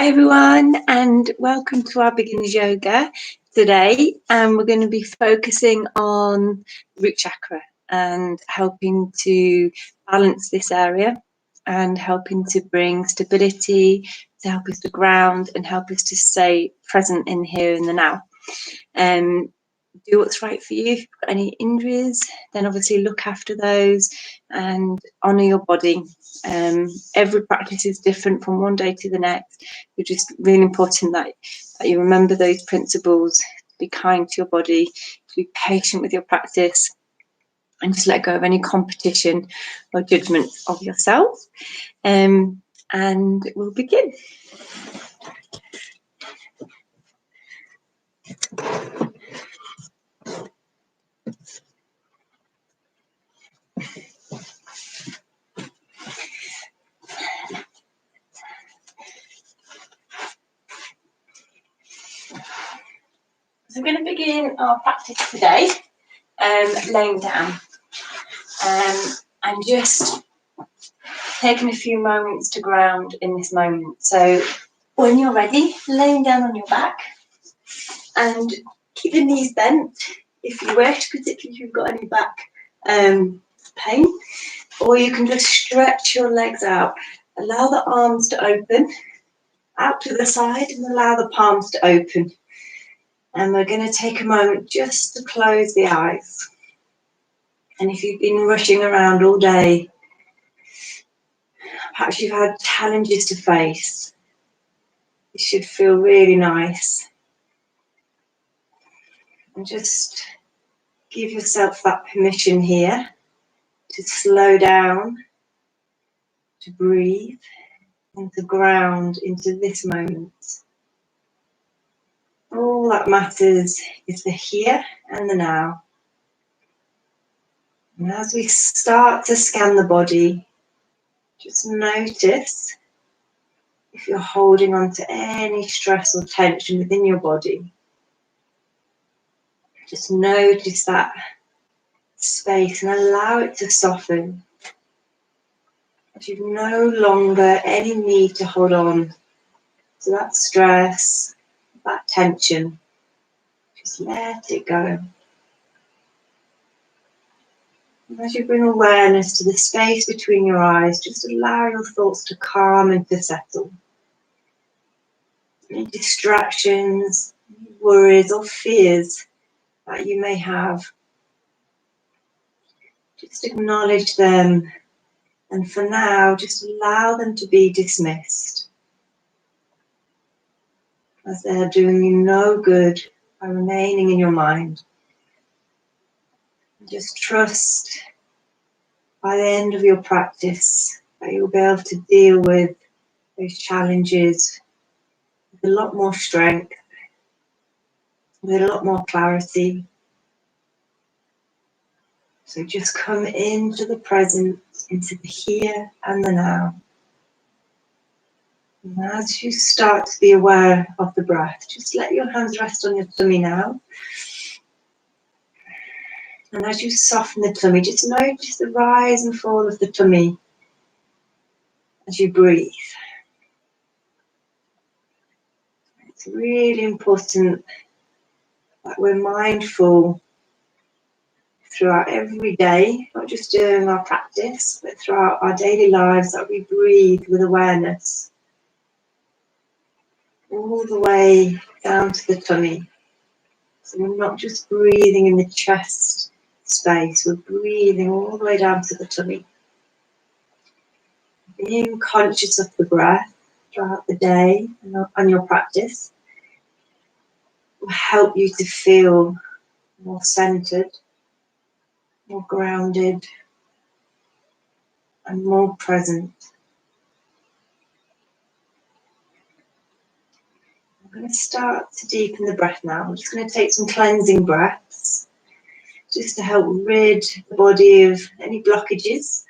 Hi everyone, and welcome to our beginners yoga today. We're going to be focusing on root chakra and helping to balance this area and helping to bring stability, to help us to ground and help us to stay present in here and the now. Do what's right for you. If you've got any injuries, then obviously look after those and honour your body. Every practice is different from one day to the next. It's just really important that you remember those principles, to be kind to your body, to be patient with your practice, and just let go of any competition or judgment of yourself. And we'll begin. So we're going to begin our practice today laying down and just taking a few moments to ground in this moment. So when you're ready, laying down on your back and keep your knees bent if you wish, particularly if you've got any back pain, or you can just stretch your legs out. Allow the arms to open out to the side and allow the palms to open. And we're going to take a moment just to close the eyes. And if you've been rushing around all day, perhaps you've had challenges to face, it should feel really nice. And just give yourself that permission here to slow down, to breathe, and to ground into this moment. All that matters is the here and the now. And as we start to scan the body, just notice if you're holding on to any stress or tension within your body. Just notice that space and allow it to soften. As you've no longer any need to hold on to that stress, that tension. Just let it go. And as you bring awareness to the space between your eyes, just allow your thoughts to calm and to settle. Any distractions, worries or fears that you may have, just acknowledge them, and for now, just allow them to be dismissed, as they're doing you no good by remaining in your mind. Just trust by the end of your practice that you'll be able to deal with those challenges with a lot more strength, with a lot more clarity. So just come into the present, into the here and the now. And as you start to be aware of the breath, just let your hands rest on your tummy now. And as you soften the tummy, just notice the rise and fall of the tummy as you breathe. It's really important that we're mindful throughout every day, not just during our practice, but throughout our daily lives, that we breathe with awareness. All the way down to the tummy. So we're not just breathing in the chest space, we're breathing all the way down to the tummy. Being conscious of the breath throughout the day and your practice will help you to feel more centered, more grounded, and more present. I'm going to start to deepen the breath now. I'm just going to take some cleansing breaths just to help rid the body of any blockages,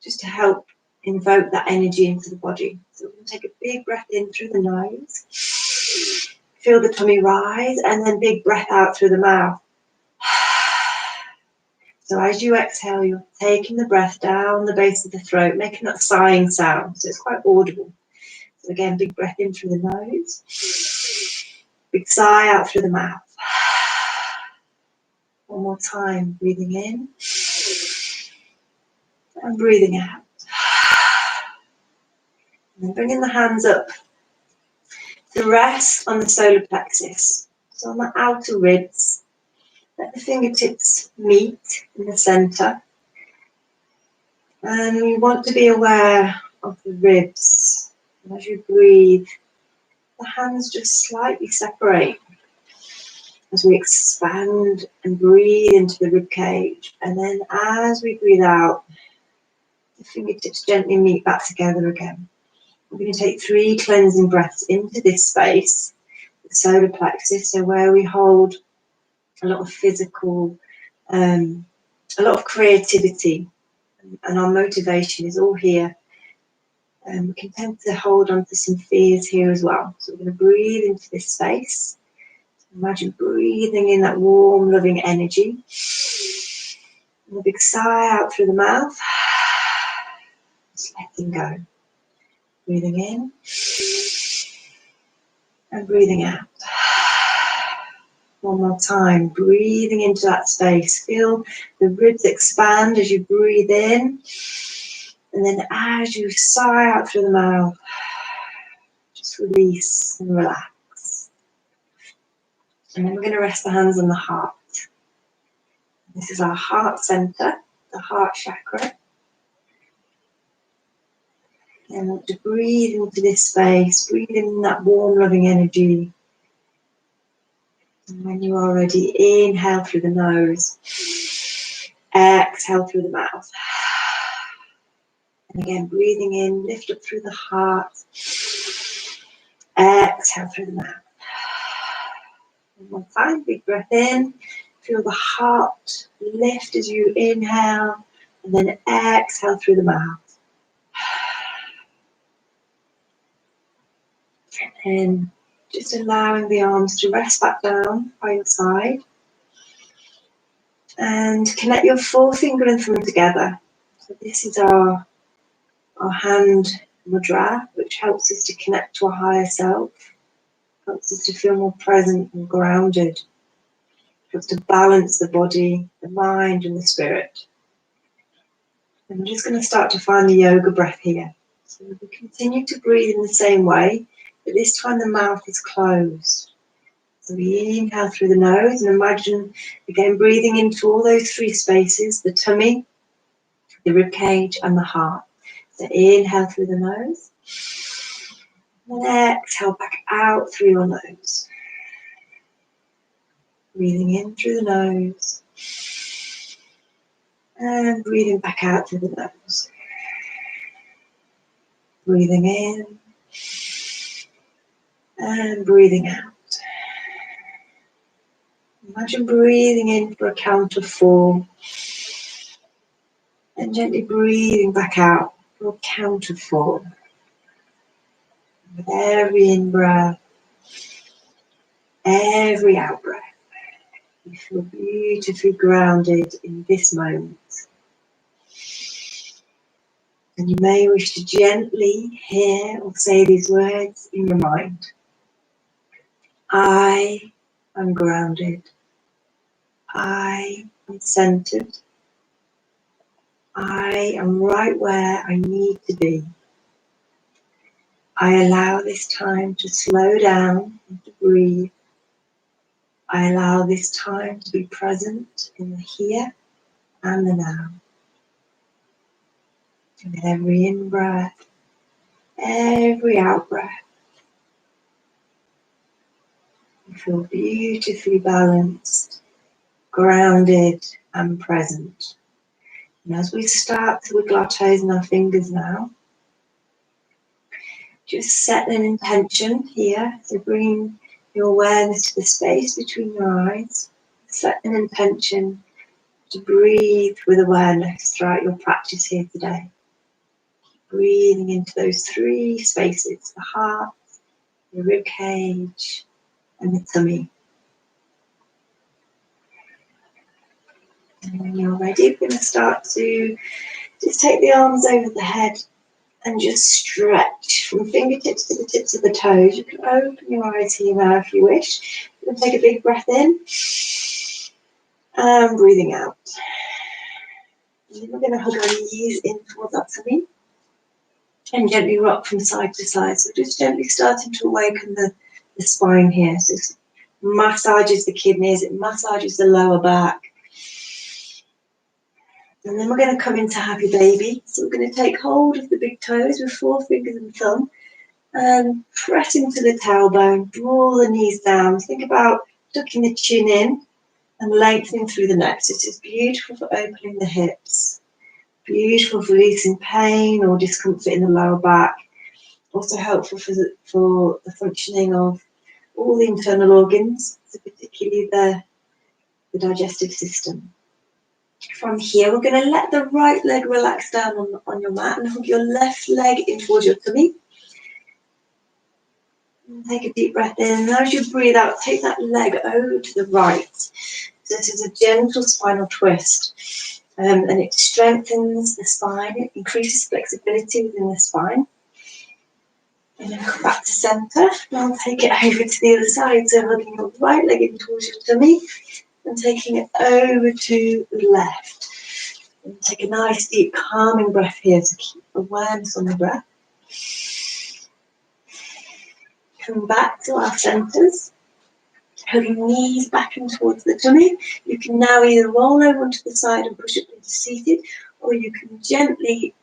just to help invoke that energy into the body. So we're going to take a big breath in through the nose, feel the tummy rise, and then big breath out through the mouth. So as you exhale, you're taking the breath down the base of the throat, making that sighing sound, so it's quite audible. So again, big breath in through the nose. Big sigh out through the mouth. One more time, breathing in and breathing out. And then bringing the hands up to rest on the solar plexus. So on the outer ribs, let the fingertips meet in the center. And we want to be aware of the ribs. And as you breathe, the hands just slightly separate as we expand and breathe into the rib cage. And then as we breathe out, the fingertips gently meet back together again. We're going to take 3 cleansing breaths into this space, the solar plexus, so where we hold a lot of physical, a lot of creativity, and our motivation is all here. We can tend to hold on to some fears here as well. So we're going to breathe into this space. Imagine breathing in that warm, loving energy. And a big sigh out through the mouth. Just letting go. Breathing in and breathing out. One more time, breathing into that space. Feel the ribs expand as you breathe in. And then as you sigh out through the mouth, just release and relax. And then we're going to rest the hands on the heart. This is our heart center, the heart chakra. And want to breathe into this space, breathe in that warm, loving energy. And when you are ready, inhale through the nose, exhale through the mouth. And again, breathing in, lift up through the heart, exhale through the mouth. One more time, big breath in, feel the heart lift as you inhale, and then exhale through the mouth. And just allowing the arms to rest back down by your side. And connect your forefinger and thumb together. So this is our hand mudra, which helps us to connect to our higher self, helps us to feel more present and grounded, helps to balance the body, the mind and the spirit. And we're just going to start to find the yoga breath here. So we continue to breathe in the same way, but this time the mouth is closed. So we inhale through the nose and imagine again breathing into all those 3 spaces, the tummy, the rib cage and the heart. So inhale through the nose and exhale back out through your nose. Breathing in through the nose and breathing back out through the nose. Breathing in and breathing out. Imagine breathing in for a count of 4 and gently breathing back out for a count of 4. With every in-breath, every out-breath, you feel beautifully grounded in this moment. And you may wish to gently hear or say these words in your mind. I am grounded. I am centered. I am right where I need to be. I allow this time to slow down and to breathe. I allow this time to be present in the here and the now. And with every in-breath, every out-breath, you feel beautifully balanced, grounded and present. And as we start to wiggle our toes and our fingers now, just set an intention here. So bring your awareness to the space between your eyes. Set an intention to breathe with awareness throughout your practice here today. Breathing into those 3 spaces, the heart, the rib cage, and the tummy. And when you're ready, we're going to start to just take the arms over the head And just stretch from fingertips to the tips of the toes. You can open your eyes here now if you wish. You can take a big breath in and breathing out. And then we're going to hug our knees in towards our tummy and gently rock from side to side. So just gently starting to awaken the spine here. So this massages the kidneys, it massages the lower back. And then we're going to come into happy baby. So we're going to take hold of the big toes with 4 fingers and thumb and press into the tailbone, draw the knees down. Think about tucking the chin in and lengthening through the neck. So this is beautiful for opening the hips, beautiful for releasing pain or discomfort in the lower back. Also helpful for the functioning of all the internal organs, so particularly the digestive system. From here, we're going to let the right leg relax down on your mat and hook your left leg in towards your tummy. And take a deep breath in, and as you breathe out, take that leg over to the right. So this is a gentle spinal twist, and it strengthens the spine, it increases flexibility within the spine. And then come back to centre, and I'll take it over to the other side. So holding your right leg in towards your tummy and taking it over to the left. And take a nice deep calming breath here to keep awareness on the breath. Come back to our centres, holding knees back in towards the tummy. You can now either roll over onto the side and push up into seated, or you can gently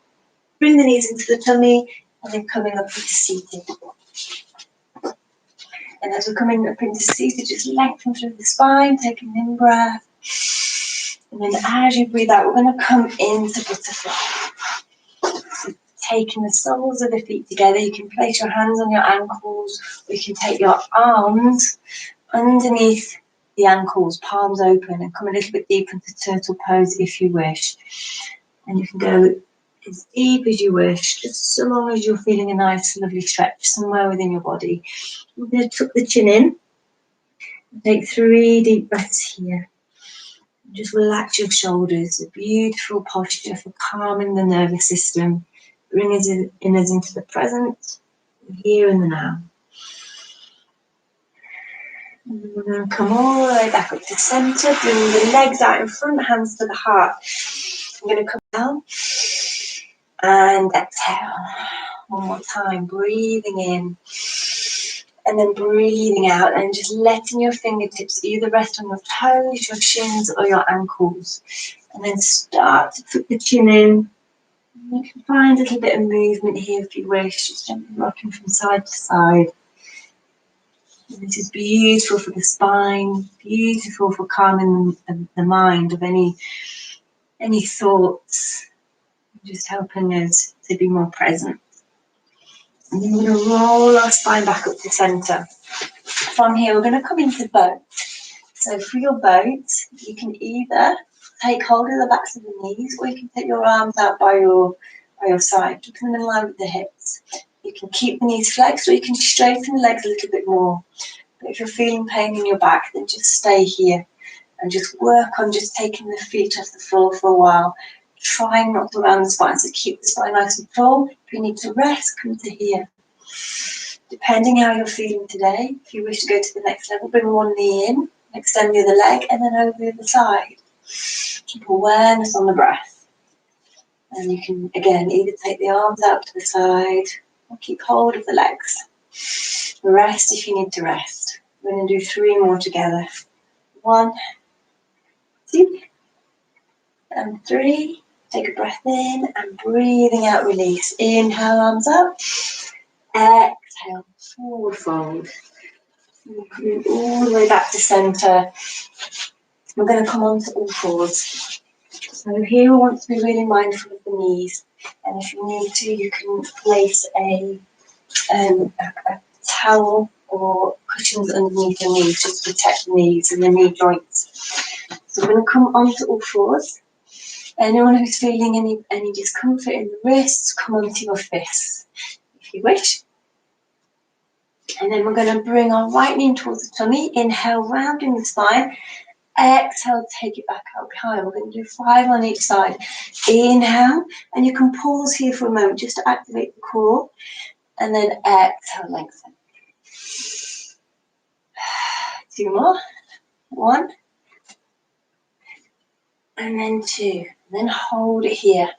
bring the knees into the tummy and then coming up into seated. And as we're coming up into seated, just lengthen through the spine, take an in breath. And then as you breathe out, we're going to come into butterfly. So taking the soles of the feet together, you can place your hands on your ankles, or you can take your arms underneath the ankles, palms open, and come a little bit deeper into turtle pose if you wish. And you can go as deep as you wish, just so long as you're feeling a nice, lovely stretch somewhere within your body. We're going to tuck the chin in. Take 3 deep breaths here. Just relax your shoulders, a beautiful posture for calming the nervous system. Bring us in into the present, here and the now. And we're going to come all the way back up to centre, bring the legs out in front, hands to the heart. I'm going to come down and exhale. One more time, breathing in. And then breathing out and just letting your fingertips either rest on your toes, your shins, or your ankles. And then start to tuck the chin in. You can find a little bit of movement here if you wish, just gently rocking from side to side. And this is beautiful for the spine, beautiful for calming the mind of any thoughts, just helping us to be more present. And then we're going to roll our spine back up to centre. From here, we're going to come into boat. So for your boat, you can either take hold of the backs of the knees, or you can take your arms out by your side, keeping them in line with the hips. You can keep the knees flexed, or you can straighten the legs a little bit more. But if you're feeling pain in your back, then just stay here and just work on just taking the feet off the floor for a while. Trying not to round the spine, so keep the spine nice and tall. If you need to rest, come to here. Depending how you're feeling today, if you wish to go to the next level, bring one knee in, extend the other leg, and then over the other side. Keep awareness on the breath. And you can, again, either take the arms out to the side or keep hold of the legs. Rest if you need to rest. We're going to do 3 more together. 1, 2, and 3. Take a breath in and breathing out, release. Inhale, arms up. Exhale, forward fold. Coming all the way back to centre. We're going to come on to all fours. So here we want to be really mindful of the knees. And if you need to, you can place a towel or cushions underneath your knees just to protect the knees and the knee joints. So we're going to come on to all fours. Anyone who's feeling any discomfort in the wrists, come onto your fists if you wish. And then we're going to bring our right knee towards the tummy. Inhale, rounding the spine. Exhale, take it back out behind. We're going to do 5 on each side. Inhale, and you can pause here for a moment just to activate the core. And then exhale, lengthen. 2 more. 1. And then 2. And then hold it here.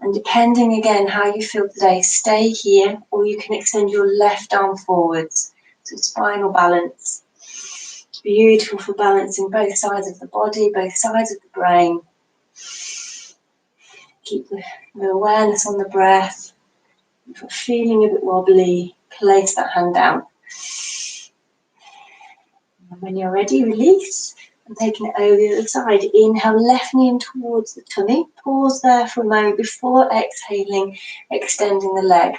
And depending again how you feel today, stay here, or you can extend your left arm forwards. So spinal balance. Beautiful for balancing both sides of the body, both sides of the brain. Keep the awareness on the breath. If you're feeling a bit wobbly, place that hand down. And when you're ready, release. And taking it over the other side. Inhale, left knee in towards the tummy. Pause there for a moment before exhaling, extending the leg.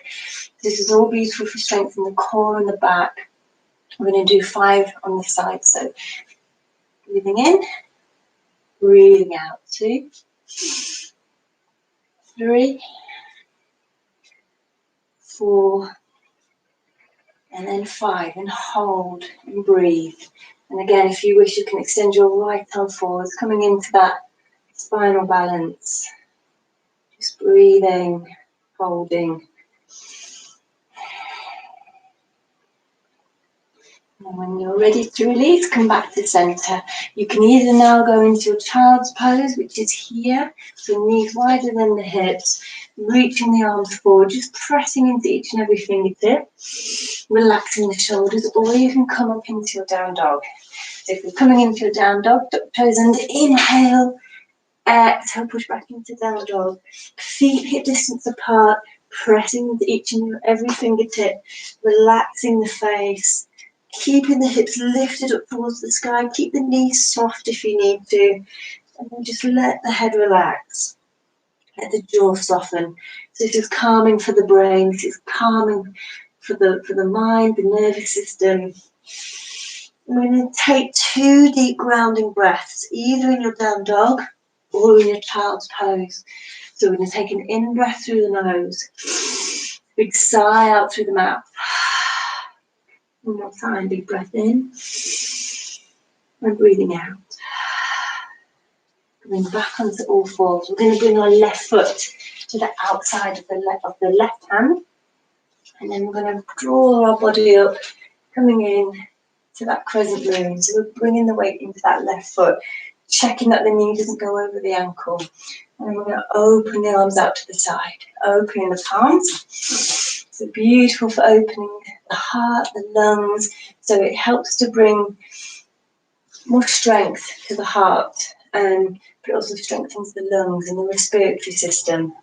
This is all beautiful for strengthening the core and the back. We're going to do 5 on the side. So breathing in, breathing out. 2, 3, 4, and then 5. And hold and breathe. And again, if you wish, you can extend your right arm forwards, coming into that spinal balance. Just breathing, holding. And when you're ready to release, come back to center. You can either now go into your child's pose, which is here, so knees wider than the hips, reaching the arms forward, just pressing into each and every fingertip, relaxing the shoulders, or you can come up into your down dog. So if you're coming into your down dog, duck toes under, inhale, exhale, push back into down dog. Feet hip distance apart, pressing into each and every fingertip, relaxing the face. Keeping the hips lifted up towards the sky. Keep the knees soft if you need to. And then just let the head relax. Let the jaw soften. So this is calming for the brain. This is calming for the mind, the nervous system. We're going to take 2 deep grounding breaths, either in your down dog or in your child's pose. So we're going to take an in breath through the nose. Big sigh out through the mouth. One more time, big breath in, and breathing out. Coming back onto all fours. We're going to bring our left foot to the outside of the left hand, and then we're going to draw our body up, coming in to that crescent moon. So we're bringing the weight into that left foot, checking that the knee doesn't go over the ankle, and then we're going to open the arms out to the side, opening the palms. So beautiful for opening the heart, the lungs, so it helps to bring more strength to the heart, but it also strengthens the lungs and the respiratory system.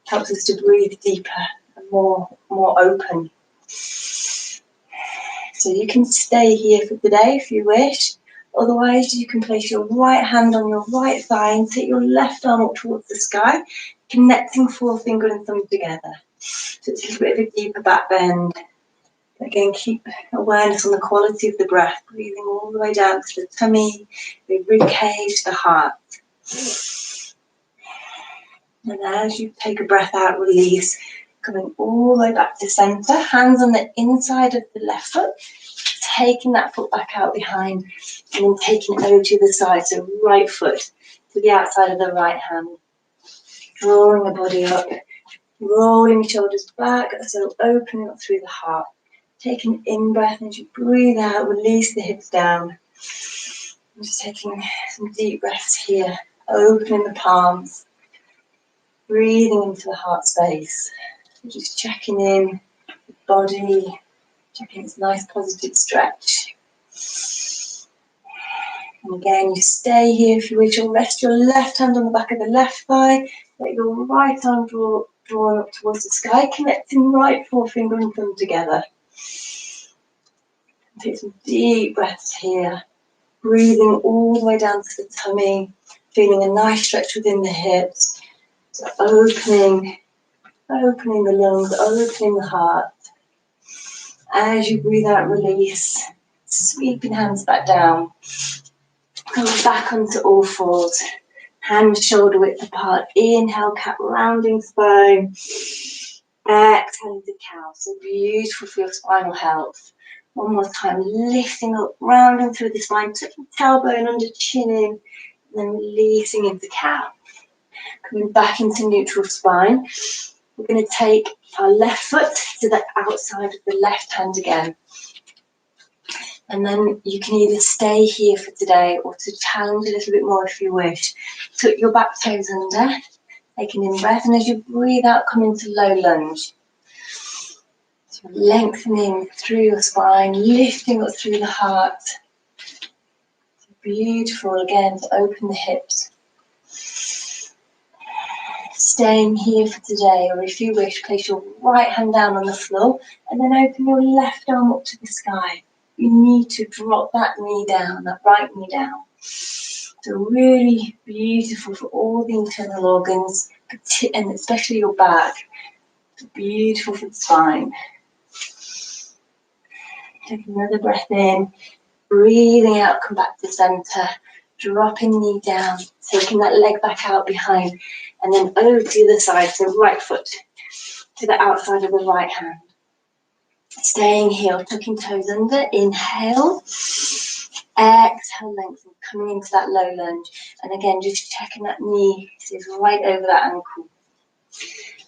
Helps us to breathe deeper and more open. So you can stay here for today if you wish. Otherwise, you can place your right hand on your right thigh and take your left arm up towards the sky, connecting forefinger and thumb together. So it's a bit of a deeper back bend. Again, keep awareness on the quality of the breath, breathing all the way down to the tummy, the rib cage, the heart. And as you take a breath out, release, coming all the way back to center, hands on the inside of the left foot, taking that foot back out behind, and then taking it over to the side, so right foot to the outside of the right hand. Drawing the body up, rolling shoulders back, so opening up through the heart. Take an in-breath, and as you breathe out, release the hips down. I'm just taking some deep breaths here, opening the palms, breathing into the heart space. Just checking in the body, checking its nice positive stretch. And again, you stay here if you wish. You'll rest your left hand on the back of the left thigh. Let your right arm drawn up towards the sky, connecting right forefinger and thumb together. Take some deep breaths here. Breathing all the way down to the tummy. Feeling a nice stretch within the hips. So opening the lungs, opening the heart. As you breathe out, release. Sweeping hands back down. Come back onto all fours. Hands shoulder width apart. Inhale, cat rounding spine. Exhale into cow. So beautiful for your spinal health. One more time, lifting up, rounding through the spine, tucking tailbone under, chin in, and then releasing into cow. Coming back into neutral spine. We're going to take our left foot to the outside of the left hand again. And then you can either stay here for today or to challenge a little bit more if you wish. Tuck your back toes under, take an in-breath, and as you breathe out, come into low lunge. So lengthening through your spine, lifting up through the heart. Beautiful, again, to open the hips. Staying here for today, or if you wish, place your right hand down on the floor and then open your left arm up to the sky. You need to drop that knee down, that right knee down. So really beautiful for all the internal organs, and especially your back. Beautiful for the spine. Take another breath in, breathing out, come back to center, dropping the knee down, taking that leg back out behind, and then over to the other side, so right foot to the outside of the right hand. Staying here, tucking toes under, inhale, exhale, lengthen, coming into that low lunge. And again, just checking that knee is right over that ankle.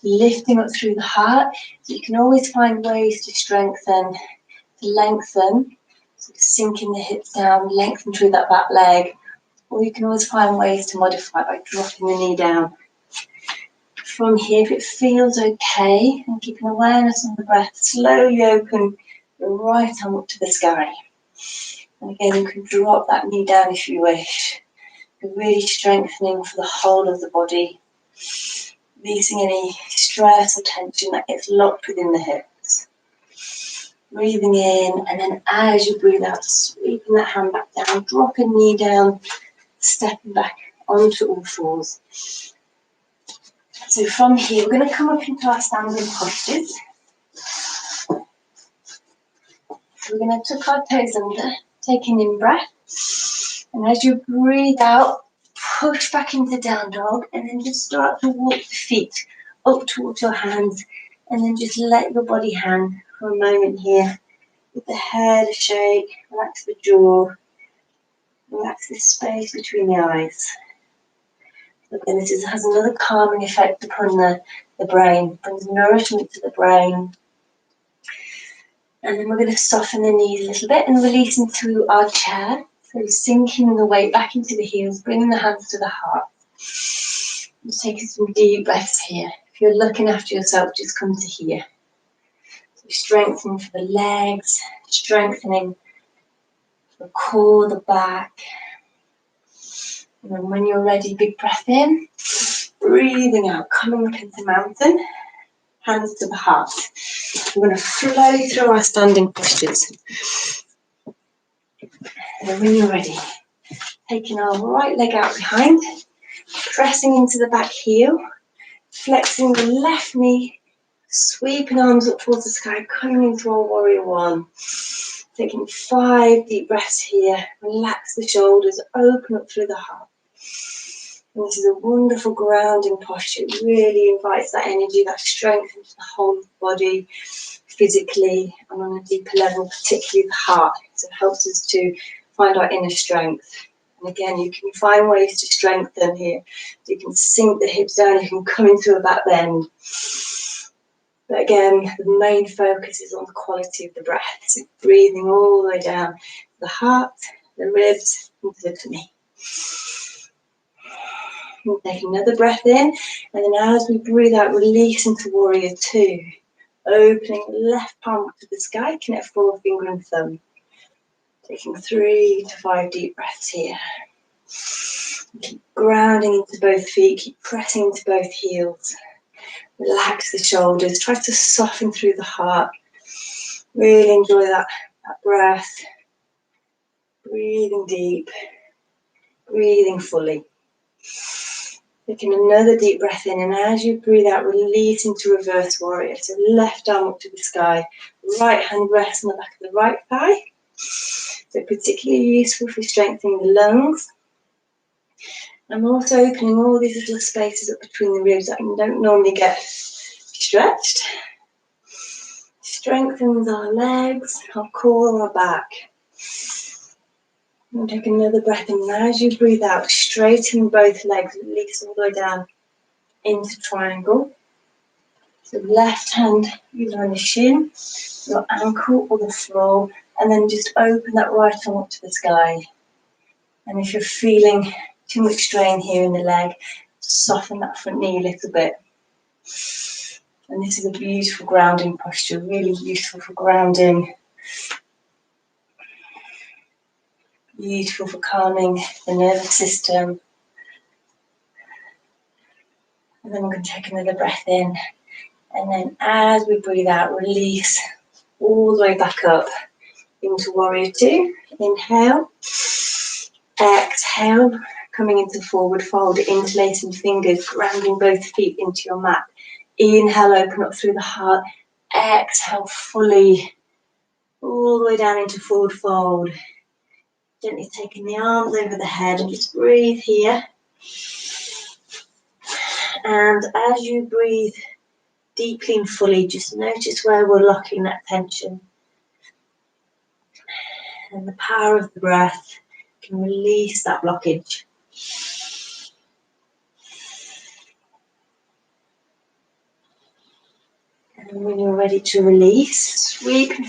Lifting up through the heart, so you can always find ways to strengthen, to lengthen, so sinking the hips down, lengthen through that back leg, or you can always find ways to modify by dropping the knee down. From here, if it feels okay, and keeping awareness on the breath, slowly open your right arm up to the sky. And again, you can drop that knee down if you wish. You're really strengthening for the whole of the body, releasing any stress or tension that gets locked within the hips. Breathing in, and then as you breathe out, sweeping that hand back down, dropping knee down, stepping back onto all fours. So from here, we're going to come up into our standing postures. We're going to tuck our toes under, take an in-breath, and as you breathe out, push back into down dog, and then just start to walk the feet up towards your hands, and then just let your body hang for a moment here. With the head a shake, relax the jaw, relax the space between the eyes. Again, this has another calming effect upon the brain, brings nourishment to the brain. And then we're going to soften the knees a little bit and release into our chair. So sinking the weight back into the heels, bringing the hands to the heart. Just taking some deep breaths here. If you're looking after yourself, just come to here. So strengthening for the legs, strengthening the core, the back. And then when you're ready, big breath in. Breathing out, coming up into mountain. Hands to the heart. We're going to flow through our standing postures. And then when you're ready, taking our right leg out behind, pressing into the back heel, flexing the left knee, sweeping arms up towards the sky, coming into our warrior one. Taking 5 deep breaths here, relax the shoulders, open up through the heart. And this is a wonderful grounding posture. It really invites that energy, that strength into the whole of the body, physically and on a deeper level, particularly the heart. So it helps us to find our inner strength. And again, you can find ways to strengthen here. You can sink the hips down, you can come into a back bend. But again, the main focus is on the quality of the breath. So breathing all the way down the heart, the ribs, into the tummy. We'll take another breath in, and then as we breathe out, release into warrior two. Opening left palm up to the sky, connect forefinger and thumb. Taking 3 to 5 deep breaths here. Keep grounding into both feet, keep pressing into both heels. Relax the shoulders, try to soften through the heart. Really enjoy that breath. Breathing deep, breathing fully. Taking another deep breath in, and as you breathe out, release into reverse warrior. So left arm up to the sky, right hand rests on the back of the right thigh. So particularly useful for strengthening the lungs. I'm also opening all these little spaces up between the ribs that don't normally get stretched. strengthens our legs, our core, our back. And take another breath in. And as you breathe out, straighten both legs, release all the way down into triangle. So left hand either on the shin, your ankle or the floor, and then just open that right arm up to the sky. And if you're feeling too much strain here in the leg, soften that front knee a little bit. And this is a beautiful grounding posture, really useful for grounding. Beautiful for calming the nervous system. And then we're going to take another breath in. And then as we breathe out, release all the way back up into Warrior Two. Inhale. Exhale. Coming into forward fold, interlacing fingers, grounding both feet into your mat. Inhale, open up through the heart. Exhale fully, all the way down into forward fold. Gently taking the arms over the head and just breathe here. And as you breathe deeply and fully, just notice where we're locking that tension. And the power of the breath can release that blockage. And when you're ready to release, sweep your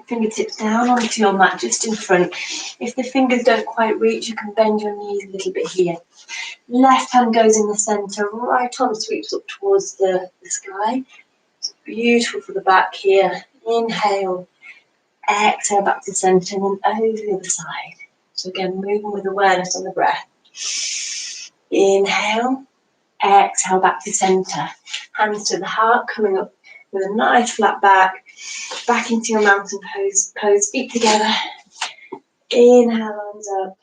fingertips down onto your mat just in front. If the fingers don't quite reach, you can bend your knees a little bit here. Left hand goes in the center, right arm sweeps up towards the sky. It's beautiful for the back here. Inhale, exhale back to center, and then over the other side. So again, moving with awareness on the breath. Inhale, exhale back to center. Hands to the heart, coming up with a nice flat back. Back into your mountain pose, feet together. Inhale, arms up.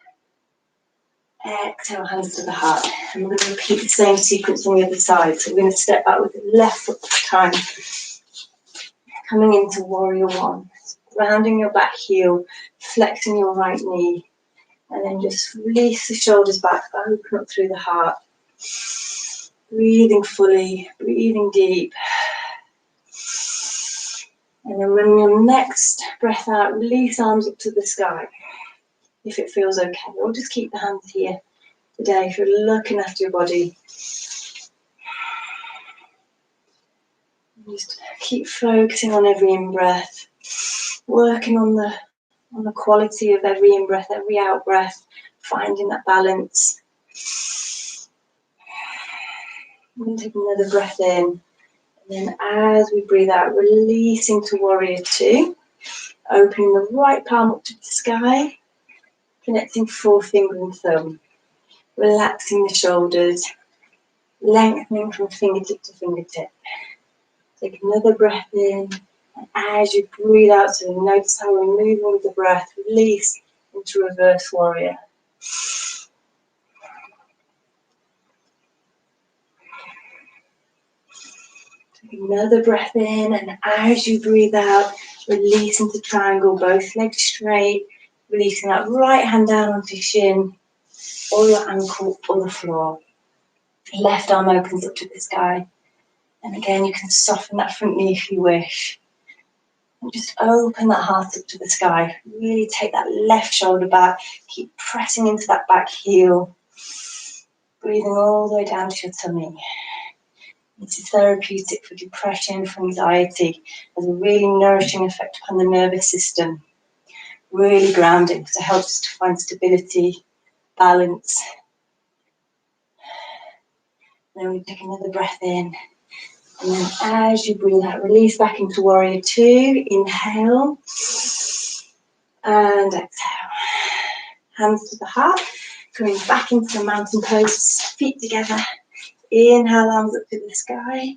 Exhale, hands to the heart. And we're going to repeat the same sequence on the other side. So we're going to step back with the left foot at a time. Coming into Warrior One. Rounding your back heel, flexing your right knee. And then just release the shoulders back, open up through the heart. Breathing fully, breathing deep. And then when your next breath out, release arms up to the sky. If it feels okay, or just keep the hands here today if you're looking after your body. Just keep focusing on every in-breath, working on the quality of every in-breath, every out-breath, finding that balance. We're going to take another breath in, and then as we breathe out, releasing to Warrior Two, opening the right palm up to the sky, connecting forefinger and thumb, relaxing the shoulders, lengthening from fingertip to fingertip. Take another breath in, and as you breathe out, so notice how we're moving with the breath, release into Reverse Warrior. Take another breath in, and as you breathe out, release into Triangle, both legs straight, releasing that right hand down onto shin, or your ankle, or the floor. Left arm opens up to the sky. And again, you can soften that front knee if you wish. And just open that heart up to the sky. Really take that left shoulder back. Keep pressing into that back heel. Breathing all the way down to your tummy. This is therapeutic for depression, for anxiety. Has a really nourishing effect upon the nervous system. Really grounding, so it helps us to find stability, balance. And then we take another breath in. And then as you breathe out, release back into Warrior Two. Inhale. And exhale. Hands to the heart. Coming back into the mountain pose. Feet together. Inhale, arms up to the sky.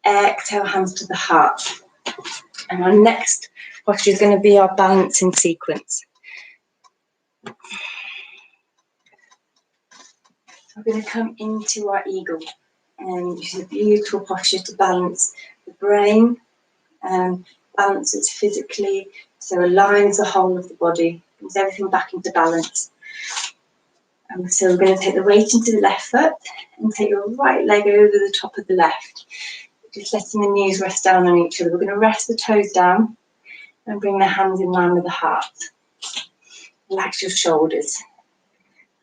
Exhale, hands to the heart. And our next posture is going to be our balancing sequence. So we're going to come into our eagle. And this is a beautiful posture to balance the brain, balance it physically, so aligns the whole of the body, brings everything back into balance. And so we're going to take the weight into the left foot and take your right leg over the top of the left. just letting the knees rest down on each other. We're going to rest the toes down and bring the hands in line with the heart. Relax your shoulders.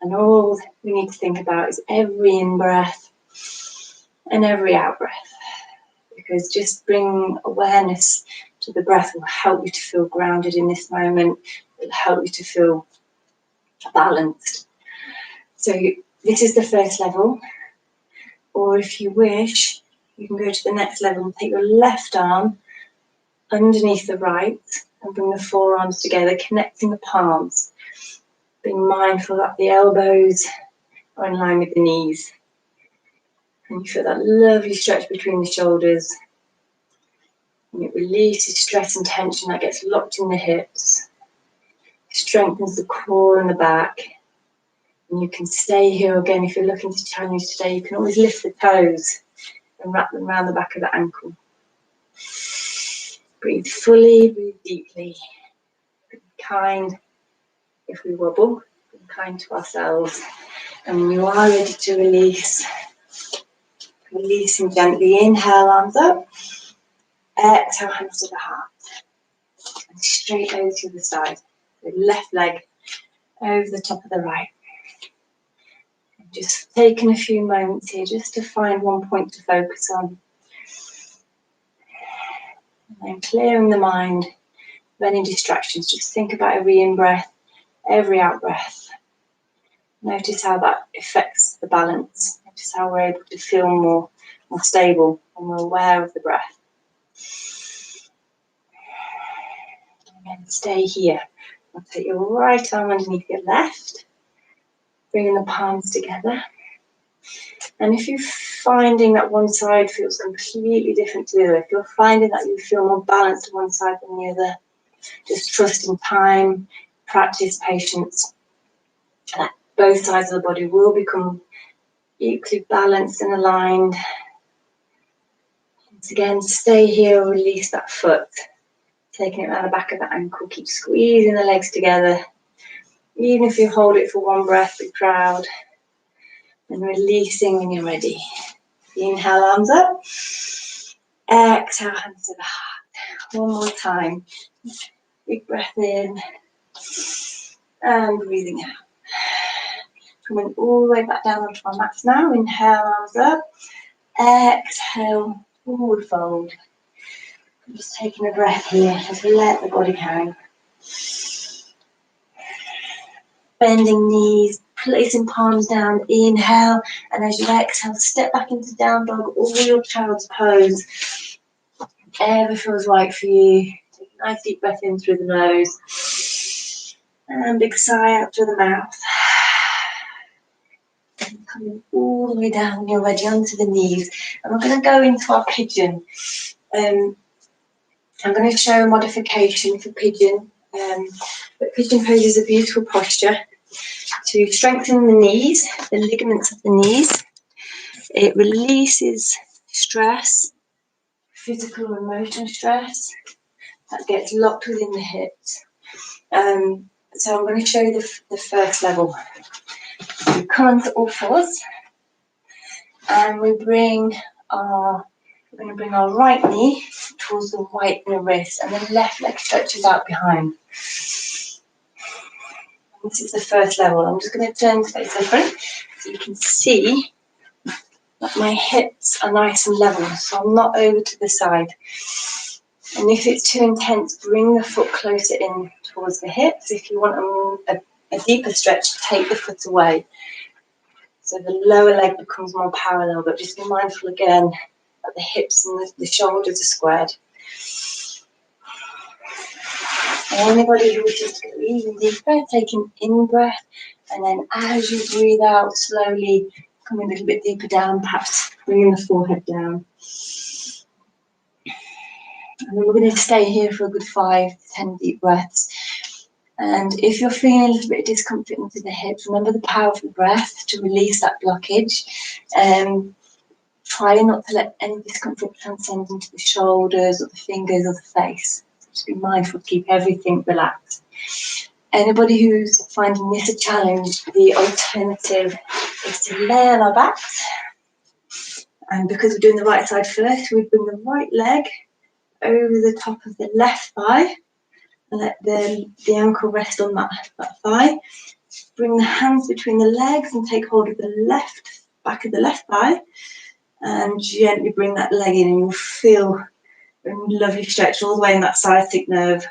And all we need to think about is every in-breath and every out-breath. Because just bringing awareness to the breath will help you to feel grounded in this moment. It will help you to feel balanced. So this is the first level. Or if you wish, you can go to the next level and take your left arm underneath the right and bring the forearms together, connecting the palms. Being mindful that the elbows are in line with the knees. And you feel that lovely stretch between the shoulders. And it releases stress and tension that gets locked in the hips. Strengthens the core and the back. And you can stay here again. If you're looking to challenge today, you can always lift the toes and wrap them around the back of the ankle. Breathe fully, breathe deeply. Be kind if we wobble. Be kind to ourselves. And when you are ready to release, releasing gently. Inhale, arms up. Exhale, hands to the heart. And straight over to the side. The left leg over the top of the right. And just taking a few moments here just to find one point to focus on. And then clearing the mind of any distractions. Just think about every in-breath, every out-breath. Notice how that affects the balance. Notice how we're able to feel more stable when we're aware of the breath. And stay here. I'll take your right arm underneath your left, bringing the palms together. And if you're finding that one side feels completely different to the other, if you're finding that you feel more balanced on one side than the other, just trust in time, practice, patience, and both sides of the body will become equally balanced and aligned. Once again, stay here, release that foot. Taking it around the back of the ankle, keep squeezing the legs together. Even if you hold it for one breath, be proud. And releasing when you're ready. Inhale, arms up. Exhale, hands to the heart. One more time. Big breath in. And breathing out. Coming all the way back down onto our mats now. Inhale, arms up. Exhale, forward fold. Just taking a breath here as we let the body hang. Bending knees, placing palms down, inhale, and as you exhale, step back into down dog or your child's pose. Whatever feels right for you. Take a nice deep breath in through the nose, and big sigh out through the mouth. And coming all the way down when you're ready onto the knees. And we're going to go into our pigeon. I'm going to show a modification for pigeon, but pigeon pose is a beautiful posture to strengthen the knees, the ligaments of the knees. It releases stress, physical and emotional stress that gets locked within the hips. So I'm going to show you the first level. We come onto all fours and we're going to bring our right knee towards the white in the wrist, and the left leg stretches out behind. And this is the first level. I'm just going to turn to face different so you can see that my hips are nice and level, so I'm not over to the side. And if it's too intense, bring the foot closer in towards the hips. If you want a deeper stretch, take the foot away. So the lower leg becomes more parallel, but just be mindful again that the hips and the shoulders are squared. Anybody who wishes to go even deeper, take an in-breath, and then as you breathe out, slowly coming a little bit deeper down, perhaps bringing the forehead down. And then we're going to stay here for a good 5 to 10 deep breaths. And if you're feeling a little bit of discomfort into the hips, remember the power of the breath to release that blockage. Try not to let any discomfort transcend into the shoulders or the fingers or the face. Just be mindful to keep everything relaxed. Anybody who's finding this a challenge, the alternative is to lay on our backs And because we're doing the right side first, we bring the right leg over the top of the left thigh and let the ankle rest on that thigh. Bring the hands between the legs and take hold of the back of the left thigh and gently bring that leg in, and you'll feel a lovely stretch all the way in that sciatic nerve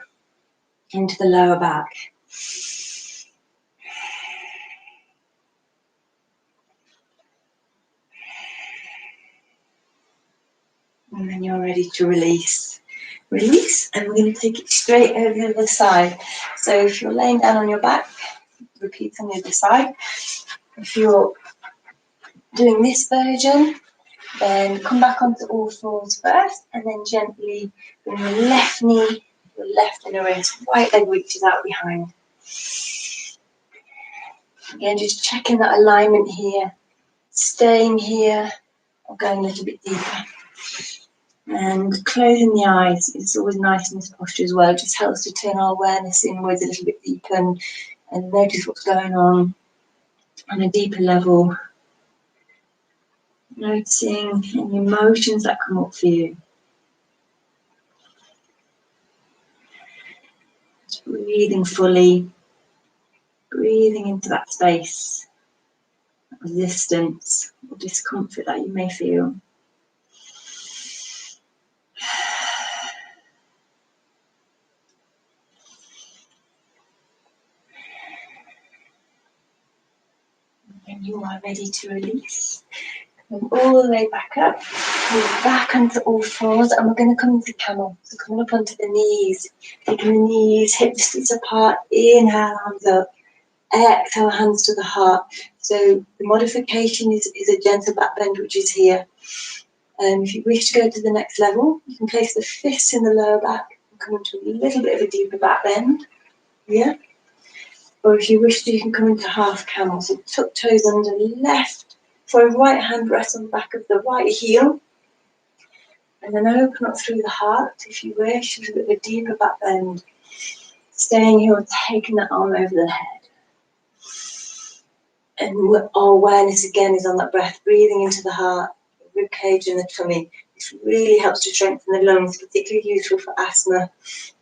into the lower back. And then you're ready to release. Release, and we're going to take it straight over the other side. So if you're laying down on your back, repeat on the other side. If you're doing this version, then come back onto all fours first, and then gently bring your left knee, your left inner wrist, right leg reaches out behind. Again, just checking that alignment here, staying here, or going a little bit deeper. And closing the eyes is always nice in this posture as well. It just helps to turn our awareness inwards a little bit deeper and notice what's going on a deeper level. Noticing any emotions that come up for you. Just breathing fully, breathing into that space, that resistance or discomfort that you may feel. When you are ready to release, come all the way back up, come back onto all fours, and we're going to come into camel. So coming up onto the knees, taking the knees, hips distance apart, inhale, hands up, exhale, hands to the heart. So the modification is a gentle back bend, which is here. If you wish to go to the next level, you can place the fists in the lower back and come into a little bit of a deeper back bend. Yeah. Or if you wish to, you can come into half camel. So tuck toes under left. So right hand rests on the back of the right heel. And then open up through the heart, if you wish, with a bit of a deeper back bend. Staying here, taking that arm over the head. And our awareness again is on that breath, breathing into the heart, the rib cage and the tummy. This really helps to strengthen the lungs, particularly useful for asthma,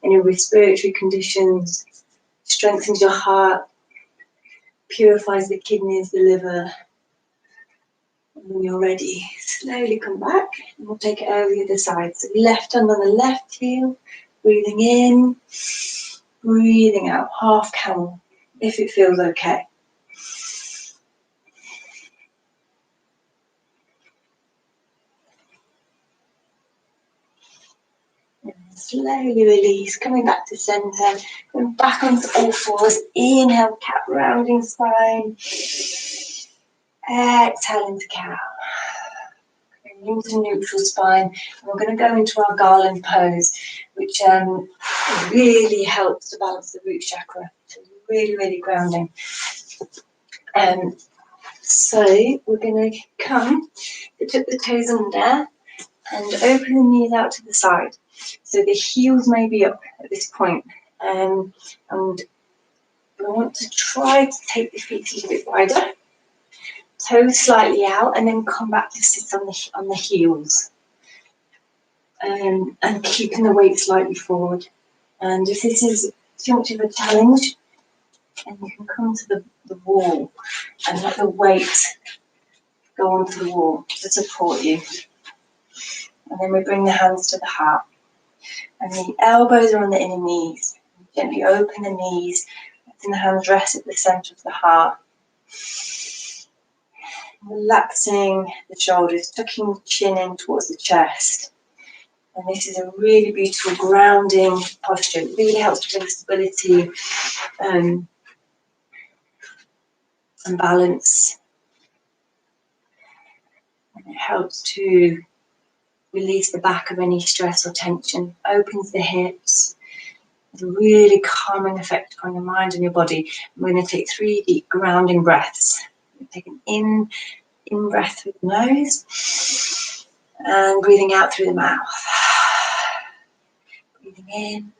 any respiratory conditions. Strengthens your heart, purifies the kidneys, the liver. And when you're ready, slowly come back and we'll take it over the other side. So left hand on the left heel, breathing in, breathing out, half camel, if it feels okay. And slowly release, coming back to center, going back onto all fours. Inhale, cat rounding spine. Exhale into cow. Into neutral spine. And we're going to go into our garland pose, which really helps to balance the root chakra. So really, really grounding. So we're going to come, tuck the toes under and open the knees out to the side. So the heels may be up at this point. And I want to try to take the feet a little bit wider. Toes slightly out, and then come back to sit on the heels. And keeping the weight slightly forward. And if this is too much of a challenge, then you can come to the wall and let the weight go onto the wall to support you. And then we bring the hands to the heart. And the elbows are on the inner knees. Gently open the knees, letting the hands rest at the center of the heart. Relaxing the shoulders, tucking the chin in towards the chest. And this is a really beautiful grounding posture. It really helps to bring stability and balance. And it helps to release the back of any stress or tension. Opens the hips. It's a really calming effect on your mind and your body. We're going to take 3 deep grounding breaths. We're taking in breath through the nose and breathing out through the mouth. Breathing in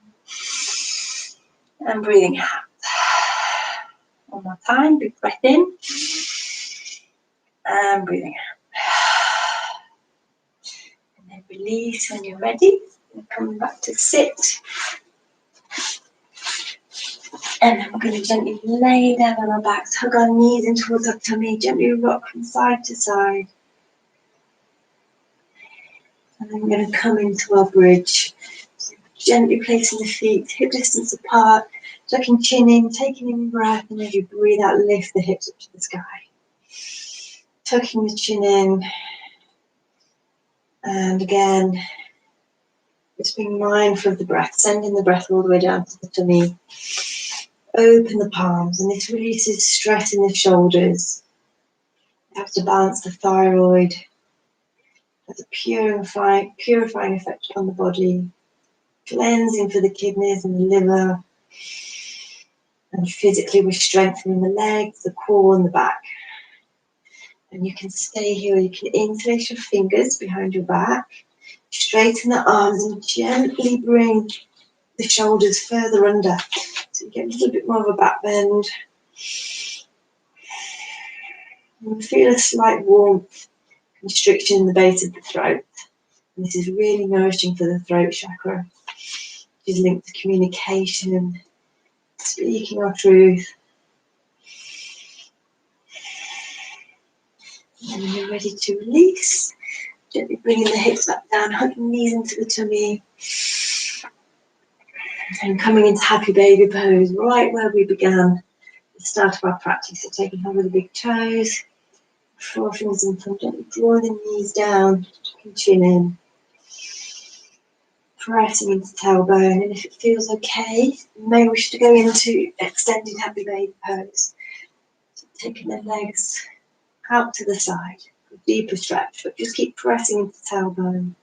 and breathing out. One more time, big breath in and breathing out. Release when you're ready. Come back to sit. And then we're going to gently lay down on our backs, hug our knees in towards our tummy, gently rock from side to side. And then we're going to come into our bridge. So gently placing the feet hip distance apart, tucking chin in, taking in breath, and as you breathe out, lift the hips up to the sky. Tucking the chin in. And again, just being mindful of the breath, sending the breath all the way down to the tummy. Open the palms, and this releases stress in the shoulders. It helps to balance the thyroid. Has a purifying effect on the body. Cleansing for the kidneys and the liver. And physically we're strengthening the legs, the core and the back. And you can stay here, you can interlace your fingers behind your back. Straighten the arms and gently bring the shoulders further under. So you get a little bit more of a back bend. And feel a slight warmth, constriction in the base of the throat. And this is really nourishing for the throat chakra, which is linked to communication, speaking our truth. And when you're ready to release, gently bringing the hips back down, hugging knees into the tummy. And coming into happy baby pose, right where we began the start of our practice. So taking hold of the big toes, forefingers and thumb, gently drawing the knees down, chin in. Pressing into tailbone, and if it feels okay, you may wish to go into extended happy baby pose. So taking the legs out to the side, a deeper stretch, but just keep pressing into tailbone.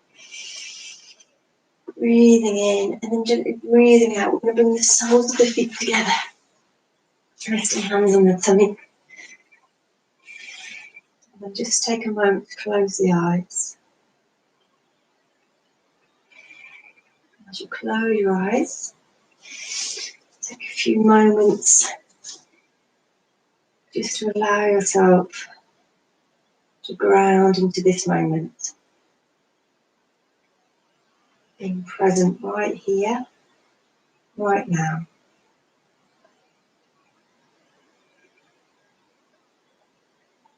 Breathing in, and then gently breathing out. We're going to bring the soles of the feet together. Resting hands on the tummy. And then just take a moment to close the eyes. As you close your eyes, take a few moments just to allow yourself to ground into this moment. Being present right here, right now.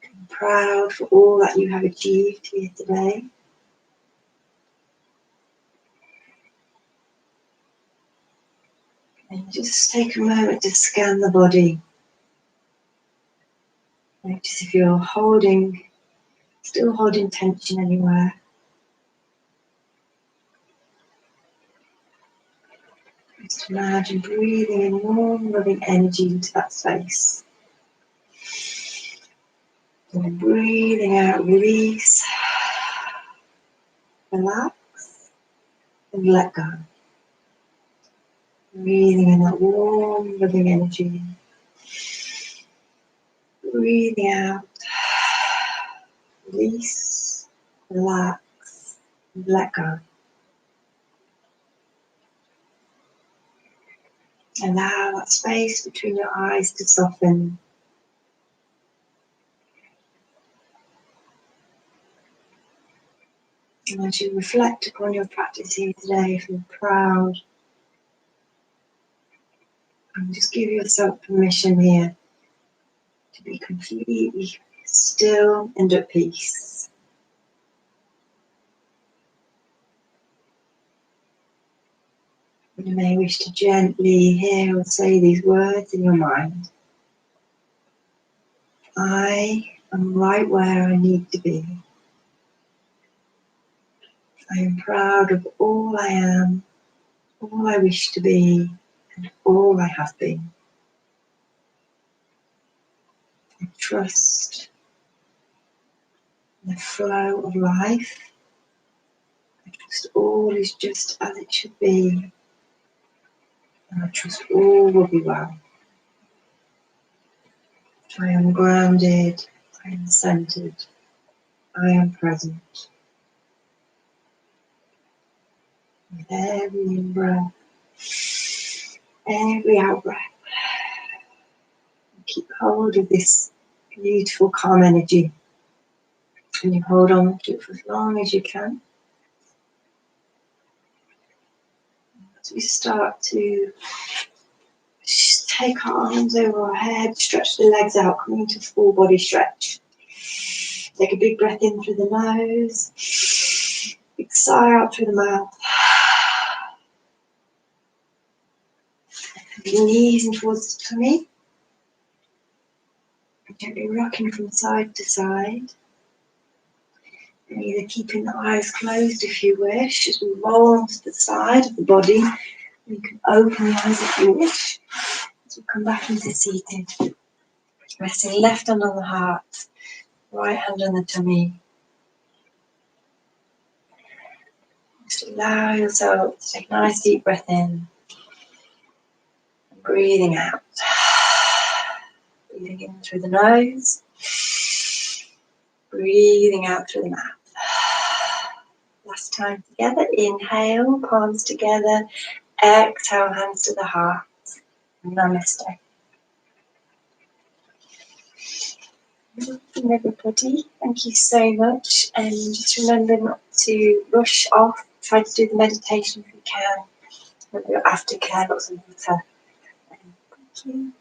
Being proud for all that you have achieved here today. And just take a moment to scan the body. Notice if you're still holding tension anywhere. Just imagine breathing in warm, loving energy into that space. And then breathing out, release, relax, and let go. Breathing in that warm, loving energy. Breathing out, release, relax, and let go. Allow that space between your eyes to soften. And as you reflect upon your practice here today, feel proud. And just give yourself permission here to be completely still and at peace. You may wish to gently hear or say these words in your mind. I am right where I need to be. I am proud of all I am, all I wish to be, and all I have been. I trust the flow of life. I trust all is just as it should be. And I trust all will be well. I am grounded. I am centered. I am present. With every in-breath, every out-breath, keep hold of this beautiful calm energy. And you hold on to it for as long as you can. So we start to just take our arms over our head, stretch the legs out, coming into full body stretch. Take a big breath in through the nose, big sigh out through the mouth. Your knees in towards the tummy. Gently rocking from side to side. And either keeping the eyes closed if you wish, as we roll onto the side of the body. You can open the eyes if you wish. As we come back into seated. Resting left hand on the heart, right hand on the tummy. Just allow yourself to take a nice deep breath in. And breathing out. Breathing in through the nose. Breathing out through the mouth. Last time together. Inhale, palms together. Exhale, hands to the heart. Namaste. Everybody, thank you so much. And just remember not to rush off. Try to do the meditation if you can. Remember your aftercare, lots of water. Thank you.